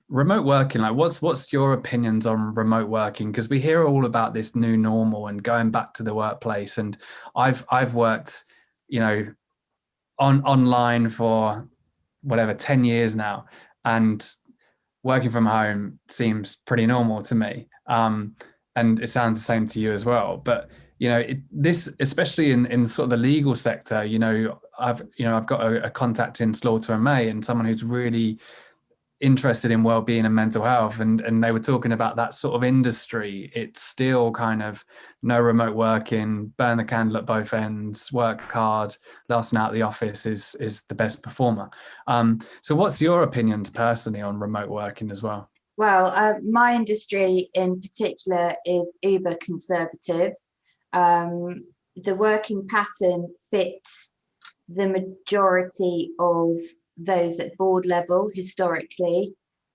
Remote working, like what's your opinions on remote working? Because we hear all about this new normal and going back to the workplace. And I've worked, you know, online for whatever 10 years now, and working from home seems pretty normal to me. And it sounds the same to you as well. But this, especially in sort of the legal sector, I've got a contact in Slaughter and May, and someone who's really interested in well-being and mental health, and they were talking about that sort of industry. It's still kind of no remote working, burn the candle at both ends, work hard, last night at the office is the best performer. So what's your opinions personally on remote working as well? Well, my industry in particular is uber conservative. The working pattern fits the majority of those at board level, historically,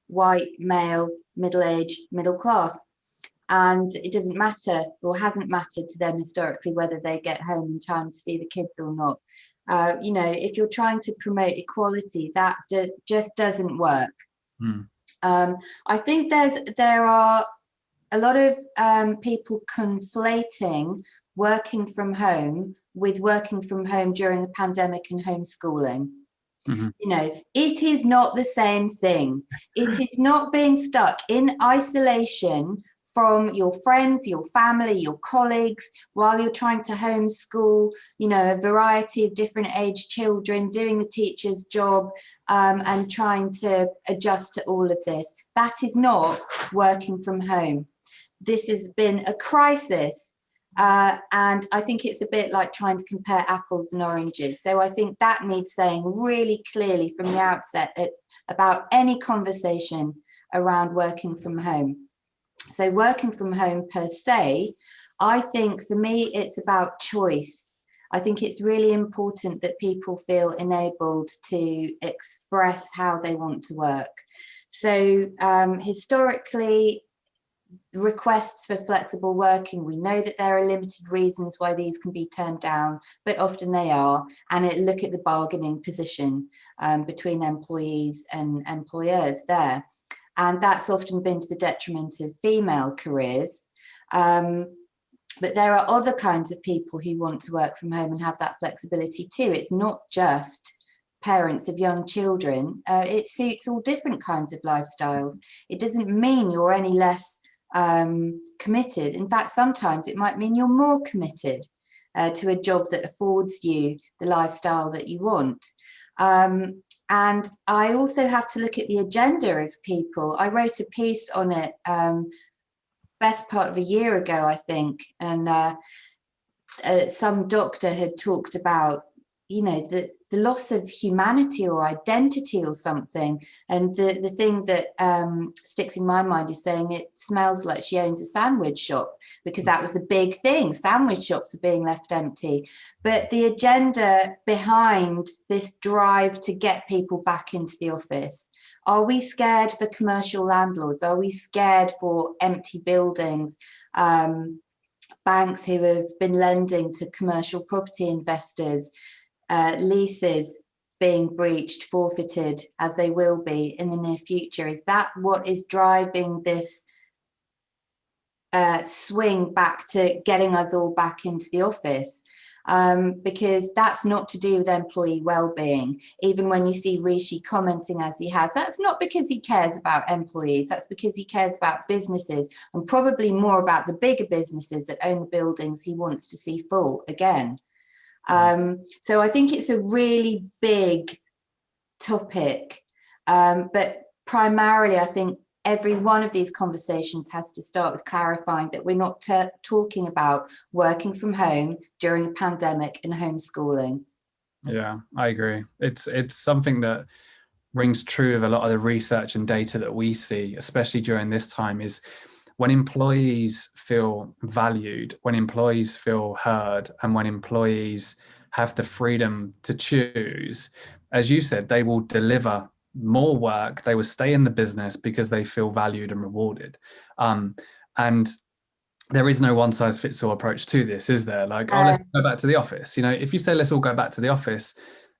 white, male, middle-aged, middle class. And it doesn't matter, or hasn't mattered to them historically, whether they get home in time to see the kids or not. If you're trying to promote equality, that just doesn't work. Mm. I think there are a lot of people conflating working from home with working from home during the pandemic and homeschooling. Mm-hmm. It is not the same thing. It is not being stuck in isolation from your friends, your family, your colleagues, while you're trying to homeschool, a variety of different age children, doing the teacher's job, and trying to adjust to all of this. That is not working from home. This has been a crisis. And I think it's a bit like trying to compare apples and oranges. So I think that needs saying really clearly from the outset about any conversation around working from home. So working from home per se, I think for me, it's about choice. I think it's really important that people feel enabled to express how they want to work. So historically, requests for flexible working, we know that there are limited reasons why these can be turned down, but often they are. And look at the bargaining position between employees and employers there. And that's often been to the detriment of female careers. But there are other kinds of people who want to work from home and have that flexibility too. It's not just parents of young children. It suits all different kinds of lifestyles. It doesn't mean you're any less committed. In fact, sometimes it might mean you're more committed to a job that affords you the lifestyle that you want. And I also have to look at the agenda of people. I wrote a piece on it best part of a year ago, I think, and some doctor had talked about the loss of humanity or identity or something. And the thing that sticks in my mind is saying it smells like she owns a sandwich shop, because that was the big thing. Sandwich shops are being left empty. But the agenda behind this drive to get people back into the office, are we scared for commercial landlords? Are we scared for empty buildings? Banks who have been lending to commercial property investors, leases being breached, forfeited, as they will be in the near future. Is that what is driving this swing back to getting us all back into the office? Because that's not to do with employee well-being. Even when you see Rishi commenting as he has, that's not because he cares about employees, that's because he cares about businesses, and probably more about the bigger businesses that own the buildings he wants to see full again. So I think it's a really big topic, but primarily I think every one of these conversations has to start with clarifying that we're not talking about working from home during a pandemic and homeschooling. Yeah, I agree. It's something that rings true of a lot of the research and data that we see, especially during this time, is when employees feel valued, when employees feel heard, and when employees have the freedom to choose, as you said, they will deliver more work, they will stay in the business because they feel valued and rewarded. And there is no one size fits all approach to this, is there? Like, oh, let's go back to the office. If you say let's all go back to the office,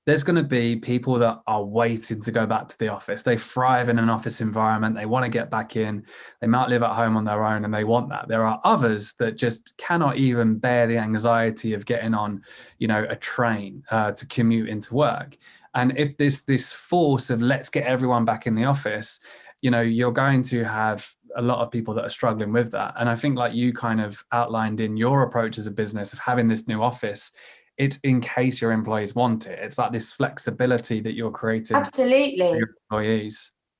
there's going to be people that are waiting to go back to the office. They thrive in an office environment. They want to get back in. They might live at home on their own and they want that. There are others that just cannot even bear the anxiety of getting on, a train to commute into work. And if this force of let's get everyone back in the office, you're going to have a lot of people that are struggling with that. And I think, like you kind of outlined in your approach as a business of having this new office, it's in case your employees want it. It's like this flexibility that you're creating for Absolutely. your employees.